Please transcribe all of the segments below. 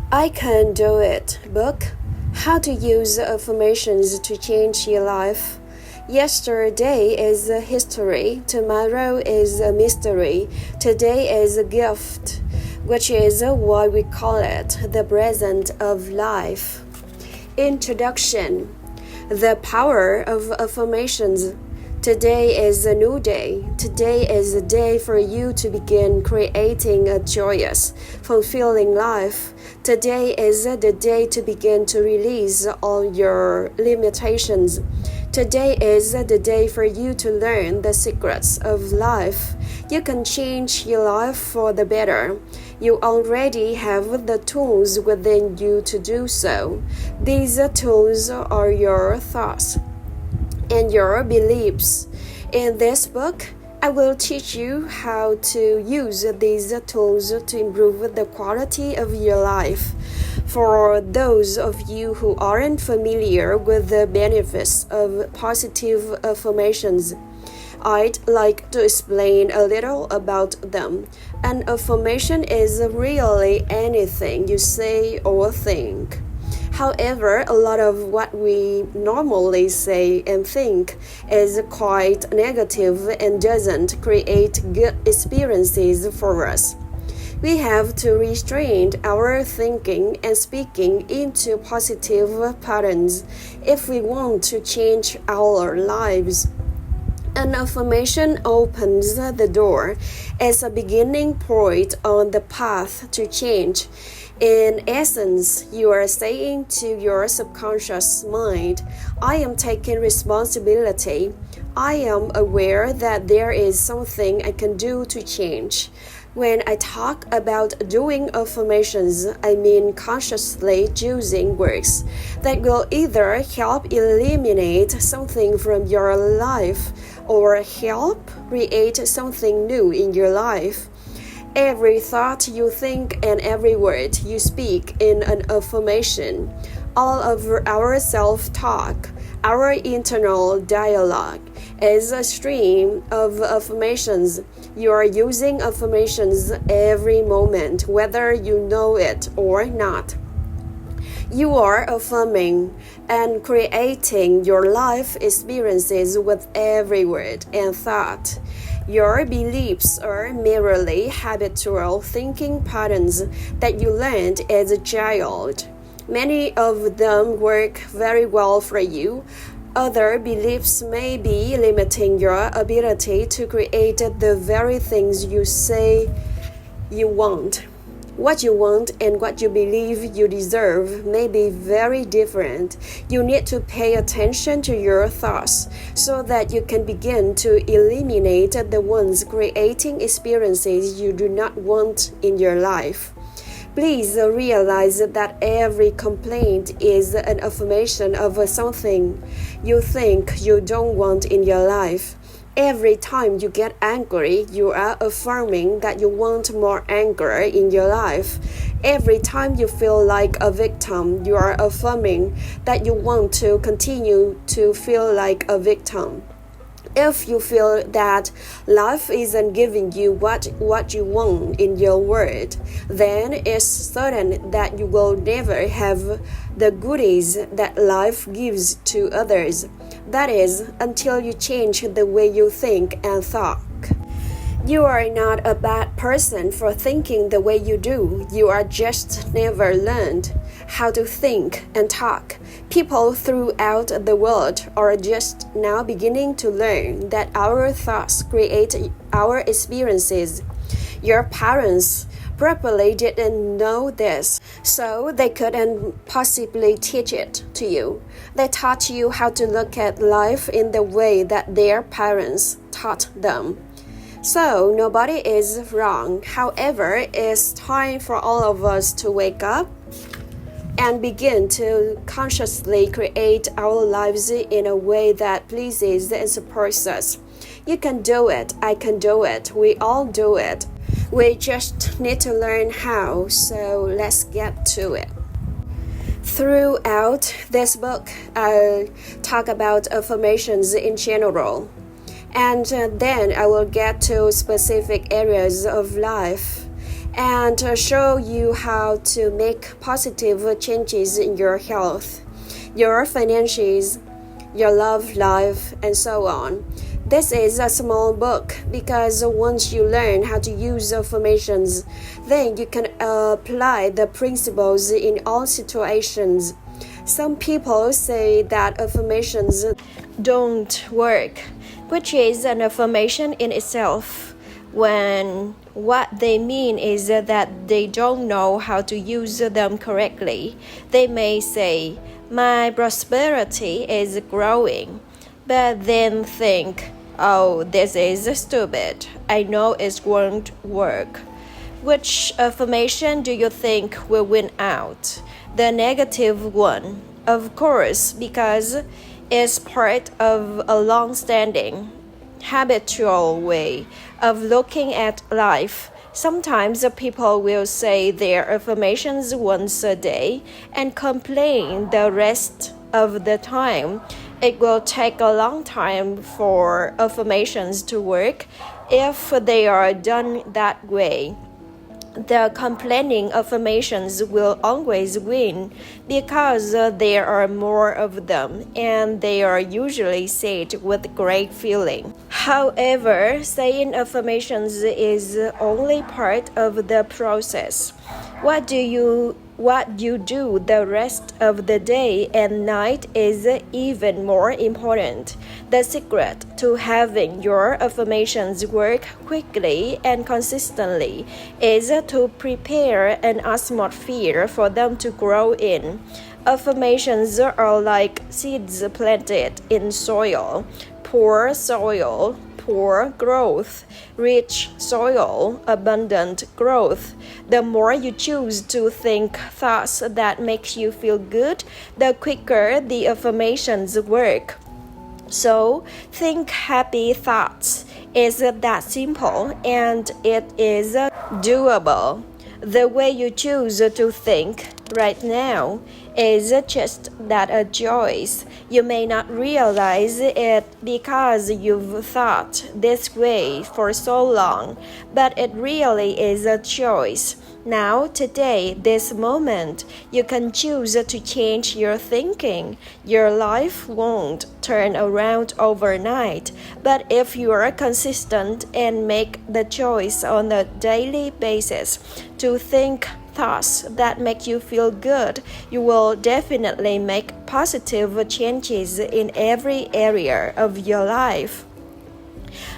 I Can Do It book, How to Use Affirmations to Change Your Life. Yesterday is a history, tomorrow is a mystery, today is a gift, which is why we call it the present of life. Introduction. The power of affirmations. Today is a new day. Today is a day for you to begin creating a joyous, fulfilling life. Today is the day to begin to release all your limitations. Today is the day for you to learn the secrets of life. You can change your life for the better. You already have the tools within you to do so. These tools are your thoughts and your beliefs. In this book, I will teach you how to use these tools to improve the quality of your life. For those of you who aren't familiar with the benefits of positive affirmations, I'd like to explain a little about them. An affirmation is really anything you say or think. However, a lot of what we normally say and think is quite negative and doesn't create good experiences for us. We have to restrain our thinking and speaking into positive patterns if we want to change our lives. An affirmation opens the door as a beginning point on the path to change. In essence, you are saying to your subconscious mind, I am taking responsibility. I am aware that there is something I can do to change. When I talk about doing affirmations, I mean consciously choosing words that will either help eliminate something from your life or help create something new in your life. Every thought you think and every word you speak in an affirmation, all of our self-talk, our internal dialogue, is a stream of affirmations. You are using affirmations every moment, whether you know it or not. You are affirming and creating your life experiences with every word and thought. Your beliefs are merely habitual thinking patterns that you learned as a child. Many of them work very well for you. Other beliefs may be limiting your ability to create the very things you say you want. What you want and what you believe you deserve may be very different. You need to pay attention to your thoughts so that you can begin to eliminate the ones creating experiences you do not want in your life. Please realize that every complaint is an affirmation of something you think you don't want in your life. Every time you get angry, you are affirming that you want more anger in your life. Every time you feel like a victim, you are affirming that you want to continue to feel like a victim. If you feel that life isn't giving you what you want in your world, then it's certain that you will never have the goodies that life gives to others. That is, until you change the way you think and talk. You are not a bad person for thinking the way you do. You are just never learned how to think and talk. People throughout the world are just now beginning to learn that our thoughts create our experiences. Your parents probably didn't know this, so they couldn't possibly teach it to you. They taught you how to look at life in the way that their parents taught them. So nobody is wrong. However, it's time for all of us to wake up and begin to consciously create our lives in a way that pleases and supports us. You can do it. I can do it. We all do it. We just need to learn how, so let's get to it. Throughout this book, I'll talk about affirmations in general, and then I will get to specific areas of life. and show you how to make positive changes in your health, your finances, your love life, and so on. This is a small book because once you learn how to use affirmations, then you can apply the principles in all situations. Some people say that affirmations don't work, which is an affirmation in itself, when what they mean is that they don't know how to use them correctly. They may say, "My prosperity is growing," but then think, "Oh, this is stupid. I know it won't work." Which affirmation do you think will win out? The negative one, of course, because it's part of a long-standing, habitual way of looking at life. Sometimes people will say their affirmations once a day and complain the rest of the time. It will take a long time for affirmations to work if they are done that way. The complaining affirmations will always win because there are more of them and they are usually said with great feeling. However, saying affirmations is only part of the process. What you do the rest of the day and night is even more important. The secret to having your affirmations work quickly and consistently is to prepare an atmosphere for them to grow in. Affirmations are like seeds planted in soil. Poor soil, poor growth. Rich soil, abundant growth. The more you choose to think thoughts that make you feel good, the quicker the affirmations work. So, think happy thoughts. It's that simple and it is doable. The way you choose to think right now is just that a choice. You may not realize it because you've thought this way for so long, but it really is a choice. Now, today, this moment, you can choose to change your thinking. Your life won't turn around overnight, but if you are consistent and make the choice on a daily basis to think thoughts that make you feel good, you will definitely make positive changes in every area of your life.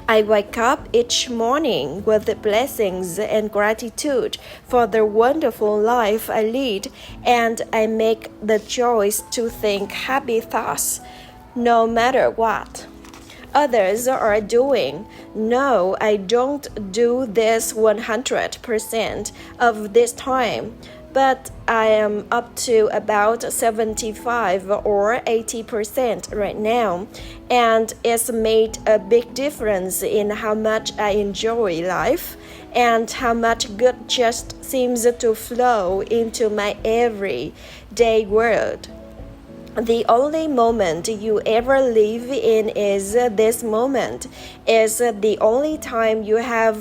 I wake up each morning with blessings and gratitude for the wonderful life I lead, and I make the choice to think happy thoughts, no matter what others are doing. No, I don't do this 100% of this time, but I am up to about 75 or 80% right now, and it's made a big difference in how much I enjoy life and how much good just seems to flow into my everyday world. The only moment you ever live in is this moment. Is the only time you have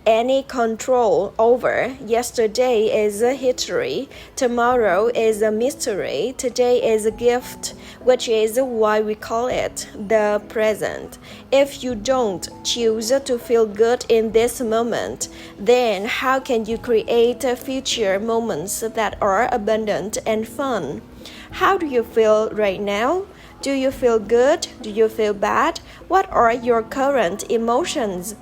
any control over. Yesterday is a history. Tomorrow is a mystery. Today is a gift, which is why we call it the present. If you don't choose to feel good in this moment, then how can you create future moments that are abundant and fun? How do you feel right now? Do you feel good? Do you feel bad? What are your current emotions?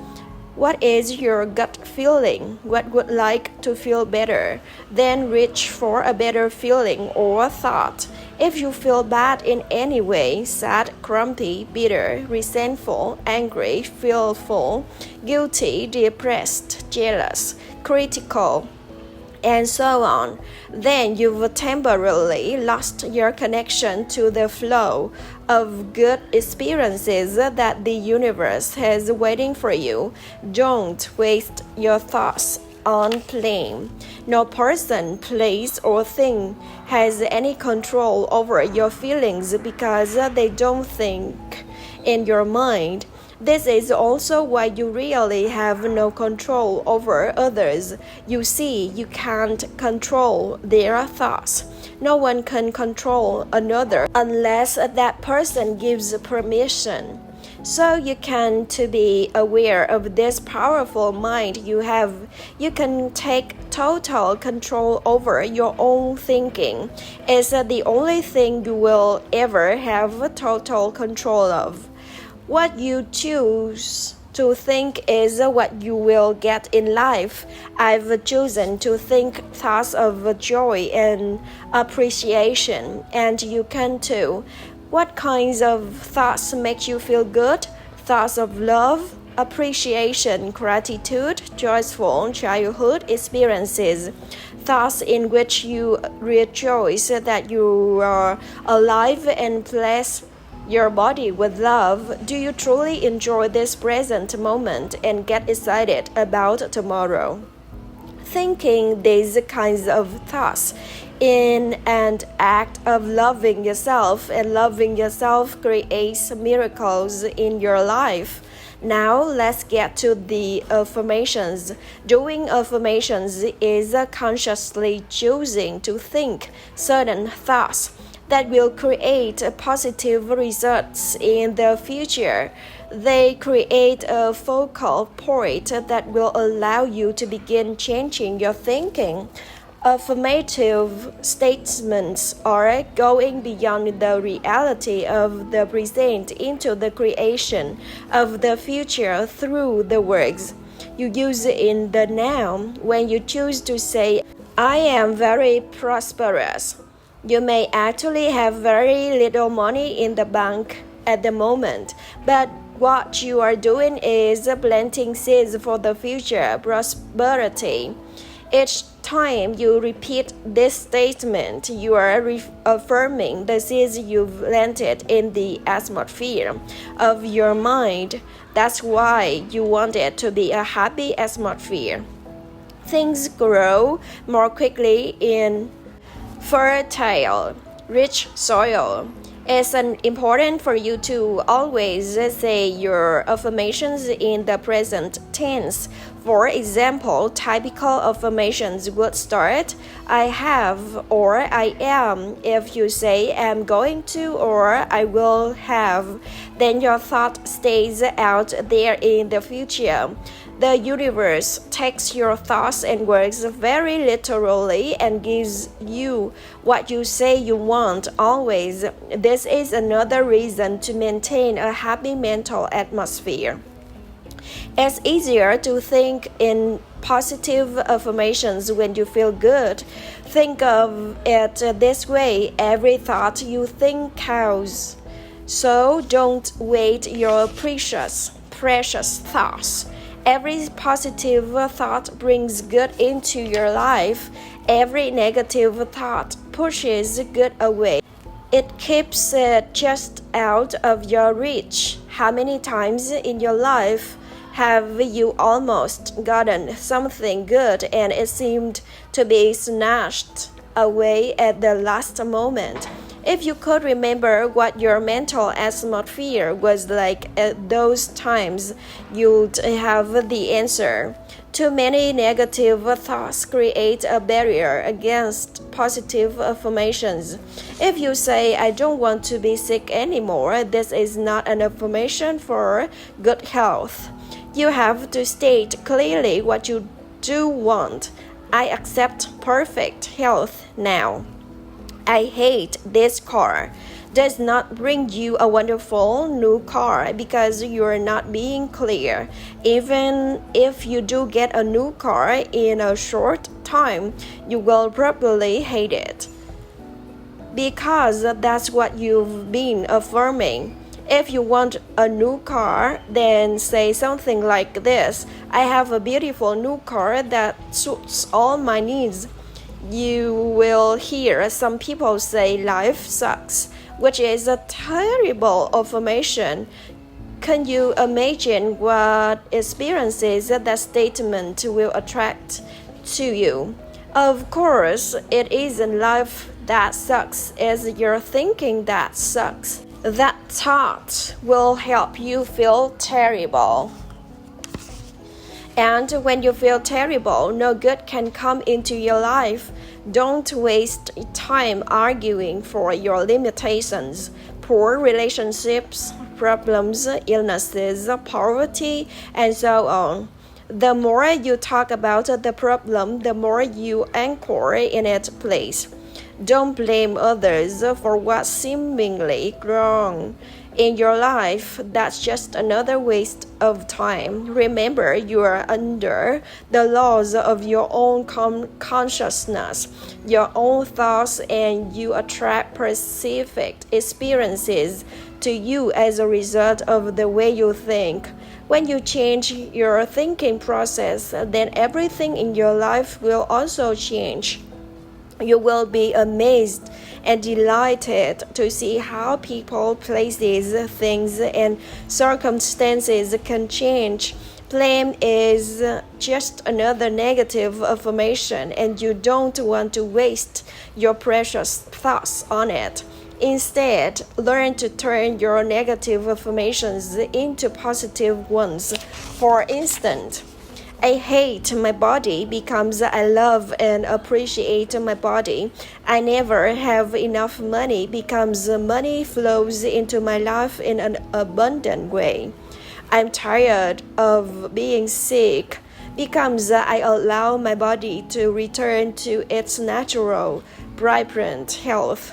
What is your gut feeling? What would like to feel better? Then reach for a better feeling or thought. If you feel bad in any way, sad, grumpy, bitter, resentful, angry, fearful, guilty, depressed, jealous, critical, and so on, then you've temporarily lost your connection to the flow of good experiences that the universe has waiting for you. Don't waste your thoughts on blame. No person, place, or thing has any control over your feelings because they don't think in your mind. This is also why you really have no control over others. You see, you can't control their thoughts. No one can control another unless that person gives permission. So you can to be aware of this powerful mind you have. You can take total control over your own thinking. It's the only thing you will ever have total control of. What you choose to think is what you will get in life. I've chosen to think thoughts of joy and appreciation, and you can too. What kinds of thoughts make you feel good? Thoughts of love, appreciation, gratitude, joyful childhood experiences. Thoughts in which you rejoice that you are alive and bless your body with love. Do you truly enjoy this present moment and get excited about tomorrow? Thinking these kinds of thoughts in an act of loving yourself, and loving yourself creates miracles in your life. Now let's get to the affirmations. Doing affirmations is consciously choosing to think certain thoughts that will create positive results in the future. They create a focal point that will allow you to begin changing your thinking. Affirmative statements are going beyond the reality of the present into the creation of the future through the words you use in the now. When you choose to say, I am very prosperous, you may actually have very little money in the bank at the moment, but what you are doing is planting seeds for the future prosperity. Each time you repeat this statement, you are affirming the seeds you've planted in the atmosphere of your mind. That's why you want it to be a happy atmosphere. Things grow more quickly in fertile, rich soil. It's important for you to always say your affirmations in the present tense. For example, typical affirmations would start, I have or I am. If you say I'm going to or I will have, then your thought stays out there in the future. The universe takes your thoughts and words very literally and gives you what you say you want always. This is another reason to maintain a happy mental atmosphere. It's easier to think in positive affirmations when you feel good. Think of it this way: every thought you think counts. So don't waste your precious thoughts. Every positive thought brings good into your life. Every negative thought pushes good away. It keeps it just out of your reach. How many times in your life have you almost gotten something good and it seemed to be snatched away at the last moment? If you could remember what your mental atmosphere was like at those times, you'd have the answer. Too many negative thoughts create a barrier against positive affirmations. If you say, I don't want to be sick anymore, this is not an affirmation for good health. You have to state clearly what you do want. I accept perfect health now. I hate this car. Does not bring you a wonderful new car because you're not being clear. Even if you do get a new car in a short time, you will probably hate it because that's what you've been affirming. If you want a new car, then say something like this: I have a beautiful new car that suits all my needs. You will hear some people say life sucks, which is a terrible affirmation. Can you imagine what experiences that statement will attract to you? Of course, it isn't life that sucks, it's your thinking that sucks. That thought will help you feel terrible. And when you feel terrible, no good can come into your life. Don't waste time arguing for your limitations, poor relationships, problems, illnesses, poverty, and so on. The more you talk about the problem, the more you anchor in its place. Don't blame others for what's seemingly wrong in your life. That's just another waste of time. Remember, you are under the laws of your own consciousness, your own thoughts, and you attract specific experiences to you as a result of the way you think. When you change your thinking process, then everything in your life will also change. You will be amazed and delighted to see how people, places, things, and circumstances can change. Blame is just another negative affirmation, and you don't want to waste your precious thoughts on it. Instead, learn to turn your negative affirmations into positive ones. For instance, I hate my body becomes I love and appreciate my body. I never have enough money becomes money flows into my life in an abundant way. I'm tired of being sick becomes I allow my body to return to its natural, vibrant health.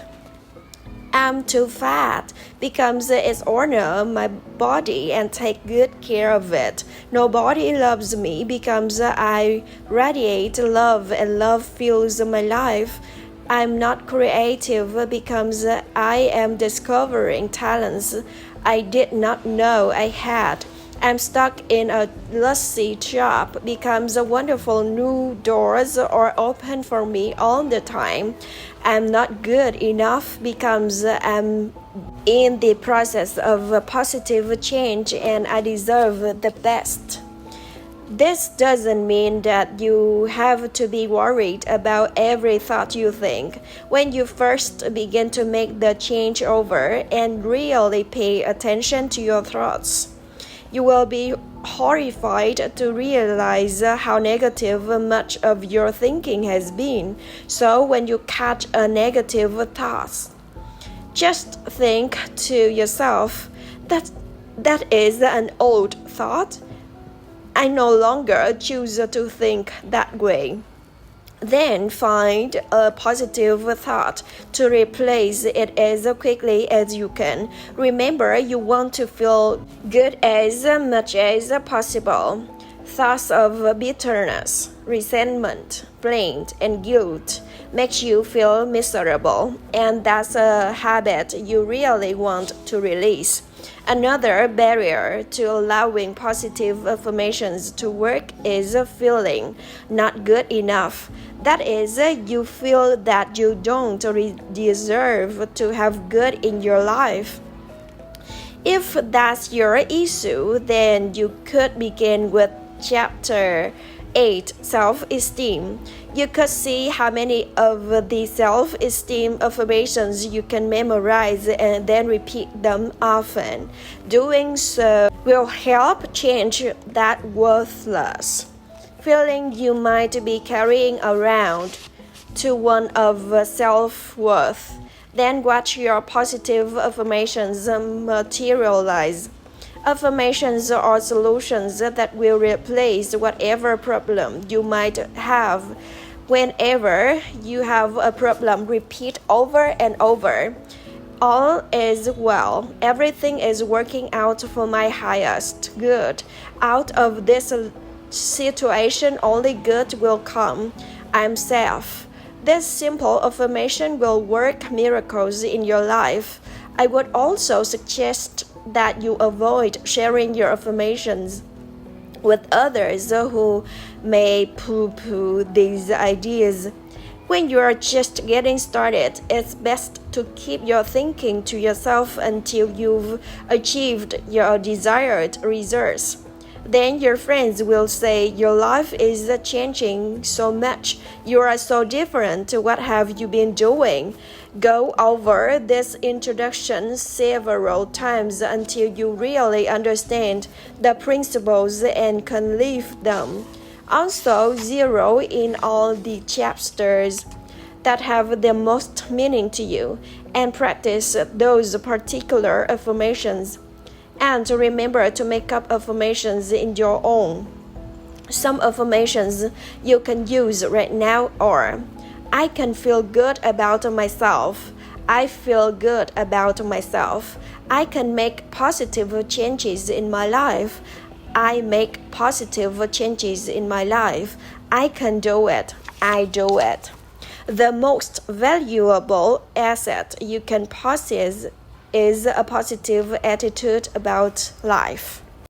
I'm too fat becomes it's honor my body and take good care of it. Nobody loves me becomes I radiate love and love fills my life. I'm not creative becomes I am discovering talents I did not know I had. I'm stuck in a lusty shop becomes a wonderful new doors are open for me all the time. I'm not good enough becomes I'm in the process of a positive change and I deserve the best. This doesn't mean that you have to be worried about every thought you think. When you first begin to make the changeover and really pay attention to your thoughts, you will be horrified to realize how negative much of your thinking has been. So when you catch a negative thought, just think to yourself, that is an old thought. I no longer choose to think that way. Then find a positive thought to replace it as quickly as you can. Remember, you want to feel good as much as possible. Thoughts of bitterness, resentment, blame, and guilt makes you feel miserable, and that's a habit you really want to release. Another barrier to allowing positive affirmations to work is feeling not good enough. That is, you feel that you don't deserve to have good in your life. If that's your issue, then you could begin with Chapter 8, Self-Esteem. You could see how many of the self-esteem affirmations you can memorize and then repeat them often. Doing so will help change that worthless feeling you might be carrying around to one of self-worth. Then watch your positive affirmations materialize. Affirmations are solutions that will replace whatever problem you might have. Whenever you have a problem, repeat over and over. All is well. Everything is working out for my highest good. Out of this situation, only good will come. I'm safe. This simple affirmation will work miracles in your life. I would also suggest that you avoid sharing your affirmations with others who may poo-poo these ideas. When you are just getting started, it's best to keep your thinking to yourself until you've achieved your desired results. Then your friends will say, your life is changing so much. You are so different. What have you been doing? Go over this introduction several times until you really understand the principles and can live them. Also, zero in all the chapters that have the most meaning to you and practice those particular affirmations. And remember to make up affirmations in your own. Some affirmations you can use right now are: I can feel good about myself. I feel good about myself. I can make positive changes in my life. I make positive changes in my life. I can do it. I do it. The most valuable asset you can possess is a positive attitude about life.